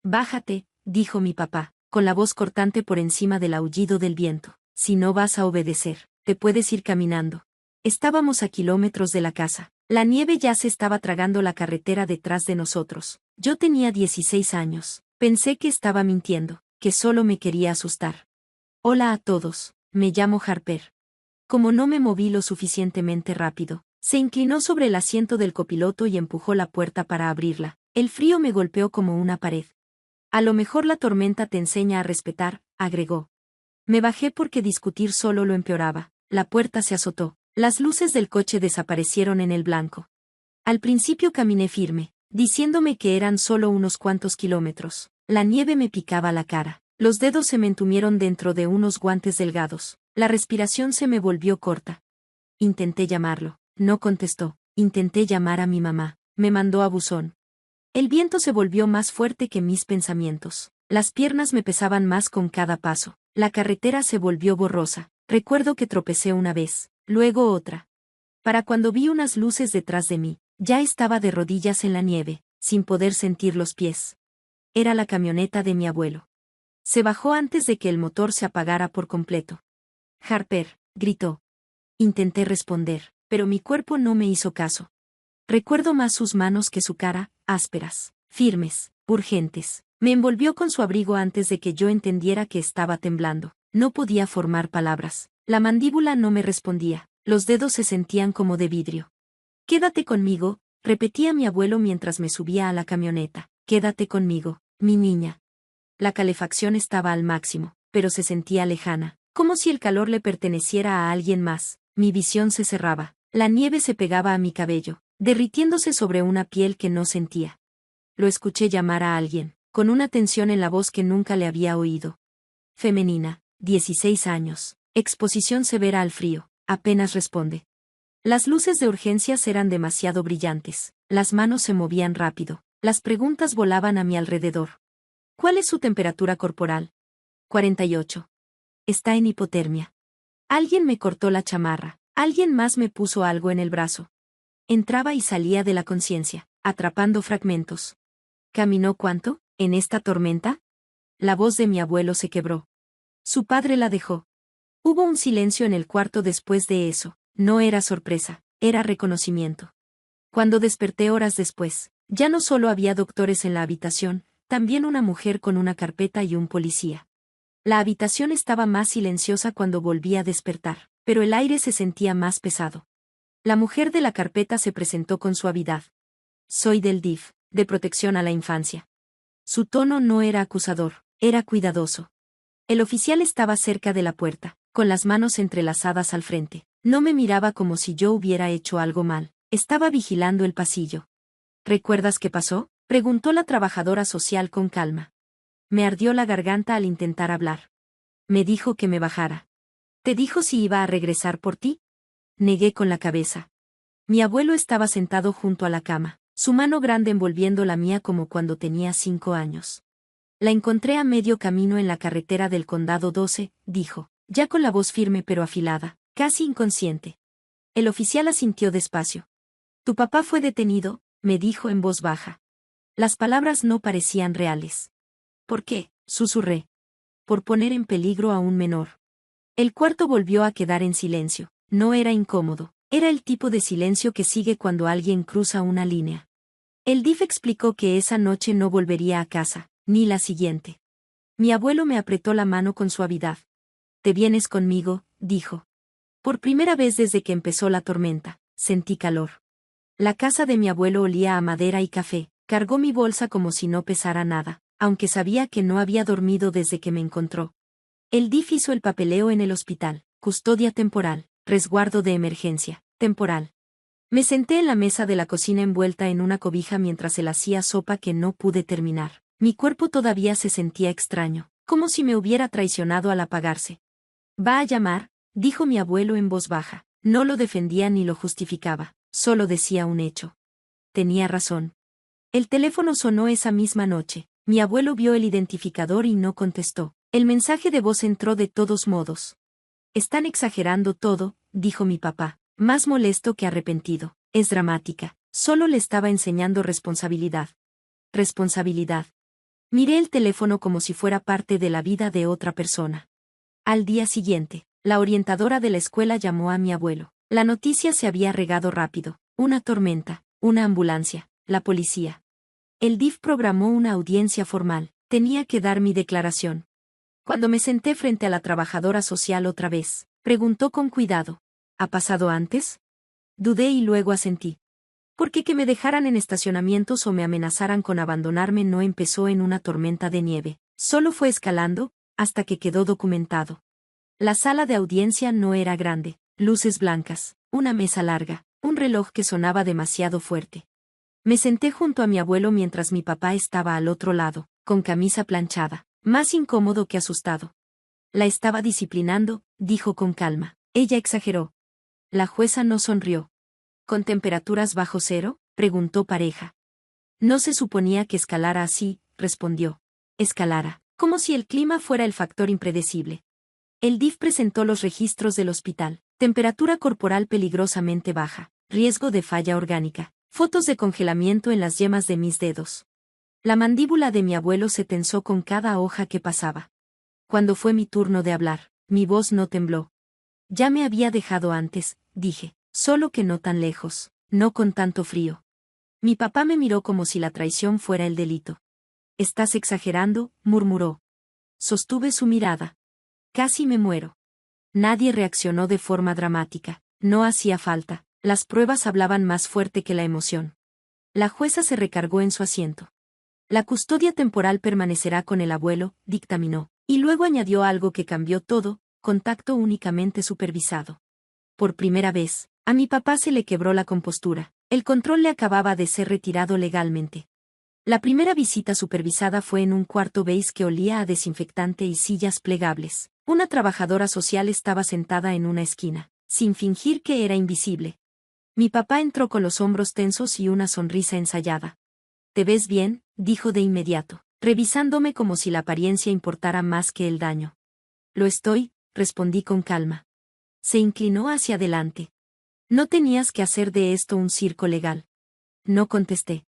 Bájate, dijo mi papá, con la voz cortante por encima del aullido del viento. Si no vas a obedecer, te puedes ir caminando. Estábamos a kilómetros de la casa. La nieve ya se estaba tragando la carretera detrás de nosotros. Yo tenía 16 años. Pensé que estaba mintiendo, que solo me quería asustar. Hola a todos, me llamo Harper. Como no me moví lo suficientemente rápido, se inclinó sobre el asiento del copiloto y empujó la puerta para abrirla. El frío me golpeó como una pared. A lo mejor la tormenta te enseña a respetar, agregó. Me bajé porque discutir solo lo empeoraba. La puerta se azotó. Las luces del coche desaparecieron en el blanco. Al principio caminé firme, diciéndome que eran solo unos cuantos kilómetros. La nieve me picaba la cara. Los dedos se me entumieron dentro de unos guantes delgados. La respiración se me volvió corta. Intenté llamarlo. No contestó. Intenté llamar a mi mamá. Me mandó a buzón. El viento se volvió más fuerte que mis pensamientos. Las piernas me pesaban más con cada paso. La carretera se volvió borrosa. Recuerdo que tropecé una vez, luego otra. Para cuando vi unas luces detrás de mí, ya estaba de rodillas en la nieve, sin poder sentir los pies. Era la camioneta de mi abuelo. Se bajó antes de que el motor se apagara por completo. Harper, gritó. Intenté responder, pero mi cuerpo no me hizo caso. Recuerdo más sus manos que su cara, ásperas, firmes, urgentes. Me envolvió con su abrigo antes de que yo entendiera que estaba temblando. No podía formar palabras. La mandíbula no me respondía. Los dedos se sentían como de vidrio. Quédate conmigo, repetía mi abuelo mientras me subía a la camioneta. Quédate conmigo, mi niña. La calefacción estaba al máximo, pero se sentía lejana, como si el calor le perteneciera a alguien más. Mi visión se cerraba. La nieve se pegaba a mi cabello, derritiéndose sobre una piel que no sentía. Lo escuché llamar a alguien, con una tensión en la voz que nunca le había oído. Femenina, 16 años, exposición severa al frío, apenas responde. Las luces de urgencias eran demasiado brillantes, las manos se movían rápido, las preguntas volaban a mi alrededor. ¿Cuál es su temperatura corporal? 48. Está en hipotermia. Alguien me cortó la chamarra, alguien más me puso algo en el brazo. Entraba y salía de la conciencia, atrapando fragmentos. ¿Caminó cuánto, en esta tormenta? La voz de mi abuelo se quebró. Su padre la dejó. Hubo un silencio en el cuarto después de eso. No era sorpresa, era reconocimiento. Cuando desperté horas después, ya no solo había doctores en la habitación, también una mujer con una carpeta y un policía. La habitación estaba más silenciosa cuando volví a despertar, pero el aire se sentía más pesado. La mujer de la carpeta se presentó con suavidad. Soy del DIF, de protección a la infancia. Su tono no era acusador, era cuidadoso. El oficial estaba cerca de la puerta, con las manos entrelazadas al frente. No me miraba como si yo hubiera hecho algo mal. Estaba vigilando el pasillo. ¿Recuerdas qué pasó?, preguntó la trabajadora social con calma. Me ardió la garganta al intentar hablar. Me dijo que me bajara. ¿Te dijo si iba a regresar por ti? Negué con la cabeza. Mi abuelo estaba sentado junto a la cama, su mano grande envolviendo la mía como cuando tenía 5 años. La encontré a medio camino en la carretera del Condado 12, dijo, ya con la voz firme pero afilada, casi inconsciente. El oficial asintió despacio. Tu papá fue detenido, me dijo en voz baja. Las palabras no parecían reales. ¿Por qué?, susurré. Por poner en peligro a un menor. El cuarto volvió a quedar en silencio. No era incómodo, era el tipo de silencio que sigue cuando alguien cruza una línea. El DIF explicó que esa noche no volvería a casa, ni la siguiente. Mi abuelo me apretó la mano con suavidad. «¿Te vienes conmigo?», dijo. Por primera vez desde que empezó la tormenta, sentí calor. La casa de mi abuelo olía a madera y café. Cargó mi bolsa como si no pesara nada, aunque sabía que no había dormido desde que me encontró. El DIF hizo el papeleo en el hospital, custodia temporal, resguardo de emergencia, temporal. Me senté en la mesa de la cocina envuelta en una cobija mientras él hacía sopa que no pude terminar. Mi cuerpo todavía se sentía extraño, como si me hubiera traicionado al apagarse. «¿Va a llamar?», dijo mi abuelo en voz baja. No lo defendía ni lo justificaba, solo decía un hecho. Tenía razón. El teléfono sonó esa misma noche. Mi abuelo vio el identificador y no contestó. El mensaje de voz entró de todos modos. «Están exagerando todo», dijo mi papá, más molesto que arrepentido. «Es dramática. Solo le estaba enseñando responsabilidad». Responsabilidad. Miré el teléfono como si fuera parte de la vida de otra persona. Al día siguiente, la orientadora de la escuela llamó a mi abuelo. La noticia se había regado rápido. Una tormenta, una ambulancia, la policía. El DIF programó una audiencia formal. Tenía que dar mi declaración. Cuando me senté frente a la trabajadora social otra vez, preguntó con cuidado: ¿ha pasado antes? Dudé y luego asentí. Porque que me dejaran en estacionamientos o me amenazaran con abandonarme no empezó en una tormenta de nieve, solo fue escalando, hasta que quedó documentado. La sala de audiencia no era grande, luces blancas, una mesa larga, un reloj que sonaba demasiado fuerte. Me senté junto a mi abuelo mientras mi papá estaba al otro lado, con camisa planchada, más incómodo que asustado. La estaba disciplinando, dijo con calma. Ella exageró. La jueza no sonrió. ¿Con temperaturas bajo cero?, preguntó Pareja. No se suponía que escalara así, respondió. Escalara, como si el clima fuera el factor impredecible. El DIF presentó los registros del hospital. Temperatura corporal peligrosamente baja, riesgo de falla orgánica, fotos de congelamiento en las yemas de mis dedos. La mandíbula de mi abuelo se tensó con cada hoja que pasaba. Cuando fue mi turno de hablar, mi voz no tembló. Ya me había dejado antes, dije, solo que no tan lejos, no con tanto frío. Mi papá me miró como si la traición fuera el delito. Estás exagerando, murmuró. Sostuve su mirada. Casi me muero. Nadie reaccionó de forma dramática, no hacía falta, las pruebas hablaban más fuerte que la emoción. La jueza se recargó en su asiento. La custodia temporal permanecerá con el abuelo, dictaminó, y luego añadió algo que cambió todo: contacto únicamente supervisado. Por primera vez, a mi papá se le quebró la compostura, el control le acababa de ser retirado legalmente. La primera visita supervisada fue en un cuarto beige que olía a desinfectante y sillas plegables. Una trabajadora social estaba sentada en una esquina, sin fingir que era invisible. Mi papá entró con los hombros tensos y una sonrisa ensayada. «¿Te ves bien?», dijo de inmediato, revisándome como si la apariencia importara más que el daño. «Lo estoy», respondí con calma. Se inclinó hacia adelante. «No tenías que hacer de esto un circo legal». No contesté.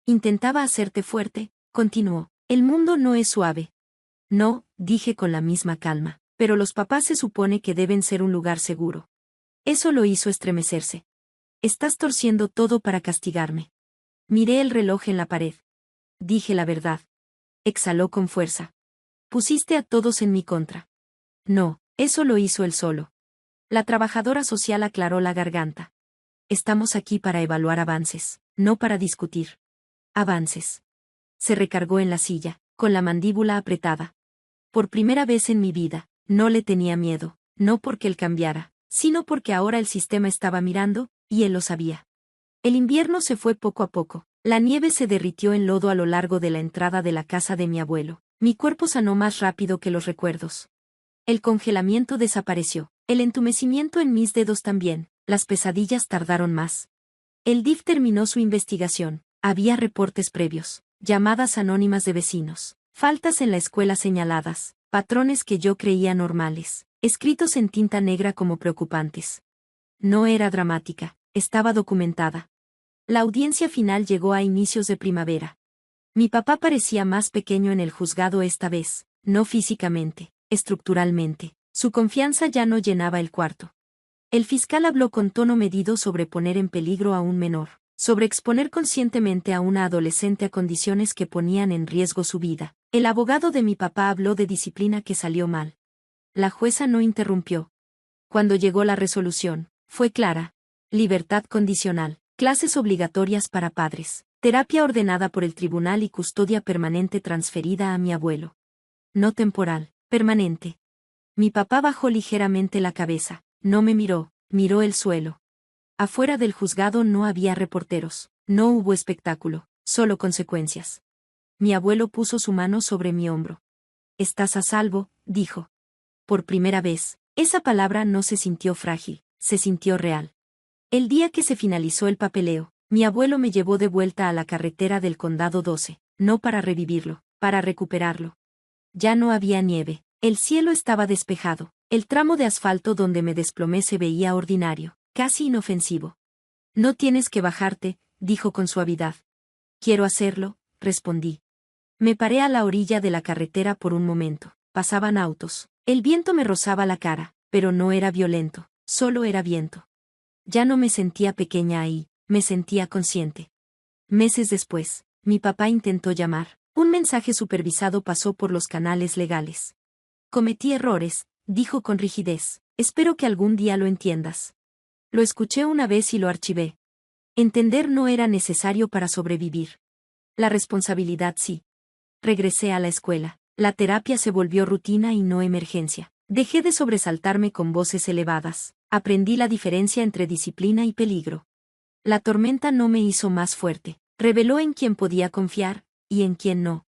«Intentaba hacerte fuerte», continuó. «El mundo no es suave». «No», dije con la misma calma, «pero los papás se supone que deben ser un lugar seguro». Eso lo hizo estremecerse. «Estás torciendo todo para castigarme». Miré el reloj en la pared. Dije la verdad. Exhaló con fuerza. «Pusiste a todos en mi contra». «No, eso lo hizo él solo». La trabajadora social aclaró la garganta. «Estamos aquí para evaluar avances, no para discutir». «Avances». Se recargó en la silla, con la mandíbula apretada. Por primera vez en mi vida, no le tenía miedo, no porque él cambiara, sino porque ahora el sistema estaba mirando, y él lo sabía. El invierno se fue poco a poco. La nieve se derritió en lodo a lo largo de la entrada de la casa de mi abuelo. Mi cuerpo sanó más rápido que los recuerdos. El congelamiento desapareció. El entumecimiento en mis dedos también. Las pesadillas tardaron más. El DIF terminó su investigación. Había reportes previos, llamadas anónimas de vecinos, faltas en la escuela señaladas, patrones que yo creía normales, escritos en tinta negra como preocupantes. No era dramática, estaba documentada. La audiencia final llegó a inicios de primavera. Mi papá parecía más pequeño en el juzgado esta vez, no físicamente, estructuralmente. Su confianza ya no llenaba el cuarto. El fiscal habló con tono medido sobre poner en peligro a un menor, sobre exponer conscientemente a una adolescente a condiciones que ponían en riesgo su vida. El abogado de mi papá habló de disciplina que salió mal. La jueza no interrumpió. Cuando llegó la resolución, fue clara. Libertad condicional, clases obligatorias para padres, terapia ordenada por el tribunal y custodia permanente transferida a mi abuelo. No temporal, permanente. Mi papá bajó ligeramente la cabeza, no me miró, miró el suelo. Afuera del juzgado no había reporteros, no hubo espectáculo, solo consecuencias. Mi abuelo puso su mano sobre mi hombro. «Estás a salvo», dijo. Por primera vez, esa palabra no se sintió frágil, se sintió real. El día que se finalizó el papeleo, mi abuelo me llevó de vuelta a la carretera del Condado 12, no para revivirlo, para recuperarlo. Ya no había nieve, el cielo estaba despejado, el tramo de asfalto donde me desplomé se veía ordinario, casi inofensivo. «No tienes que bajarte», dijo con suavidad. «Quiero hacerlo», respondí. Me paré a la orilla de la carretera por un momento. Pasaban autos. El viento me rozaba la cara, pero no era violento, solo era viento. Ya no me sentía pequeña ahí, me sentía consciente. Meses después, mi papá intentó llamar. Un mensaje supervisado pasó por los canales legales. Cometí errores, dijo con rigidez. Espero que algún día lo entiendas. Lo escuché una vez y lo archivé. Entender no era necesario para sobrevivir. La responsabilidad sí. Regresé a la escuela. La terapia se volvió rutina y no emergencia. Dejé de sobresaltarme con voces elevadas. Aprendí la diferencia entre disciplina y peligro. La tormenta no me hizo más fuerte. Reveló en quién podía confiar, y en quién no.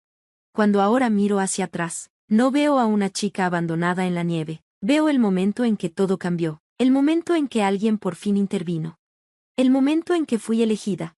Cuando ahora miro hacia atrás, no veo a una chica abandonada en la nieve. Veo el momento en que todo cambió. El momento en que alguien por fin intervino. El momento en que fui elegida.